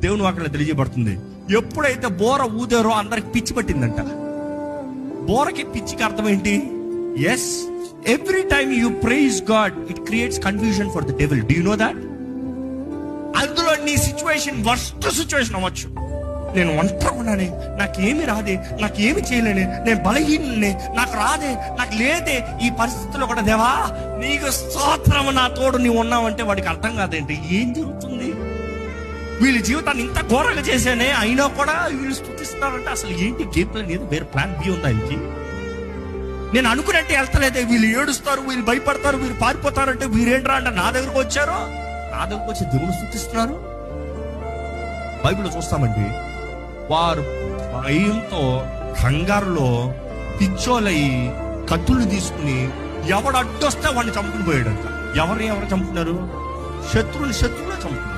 దేవుని వాక్యంలో తెలియజేయబడుతుంది, ఎప్పుడైతే బోర ఊదారో అందరికి పిచ్చి పట్టిందంట. బోరకి పిచ్చికి అర్థం ఏంటి? Yes, every time you praise God it creates confusion for the devil. Do you know that? అందులో నీ సిచ్యువేషన్ వర్స్ట్ సిచ్యువేషన్ అవ్వచ్చు. నేను ఒంటరిగా ఉన్నానే, నాకేమి రాదే, నాకేమి చేయలేనే, నేను బలహీననే, నాకు రాదే, నాకు లేదే, ఈ పరిస్థితుల్లో కూడా దేవా నీకు స్తోత్రము, నా తోడు నీవు ఉన్నావంటే వాడికి అర్థం కాదేంటి ఏం జరుగుతుంది. వీళ్ళ జీవితాన్ని ఇంత ఘోరంగా చేశానే, అయినా కూడా వీళ్ళు స్తుతిస్తున్నారంటే అసలు ఏంటి గేమ్ ప్లాన్? ఏదో వేరే ప్లాన్ బి ఉందా ఇంటి? నేను అనుకున్నట్టే వెళ్తలేదే, వీళ్ళు ఏడుస్తారు, వీళ్ళు భయపడతారు, వీళ్ళు పారిపోతారంటే వీరేంట్రా అంటే నా దగ్గరకు వచ్చారు. నా దగ్గరకు వచ్చి దేవుడు స్తుతిస్తున్నారు. బైబిల్లో చూస్తామండి, వారు భయంతో కంగారులో పిచ్చోలయ్యి కత్తులు తీసుకుని ఎవడు అడ్డొస్తే వాడిని చంపుకుని పోయాడంట. ఎవరు చంపుకున్నారు? శత్రువులు చంపుకున్నారు.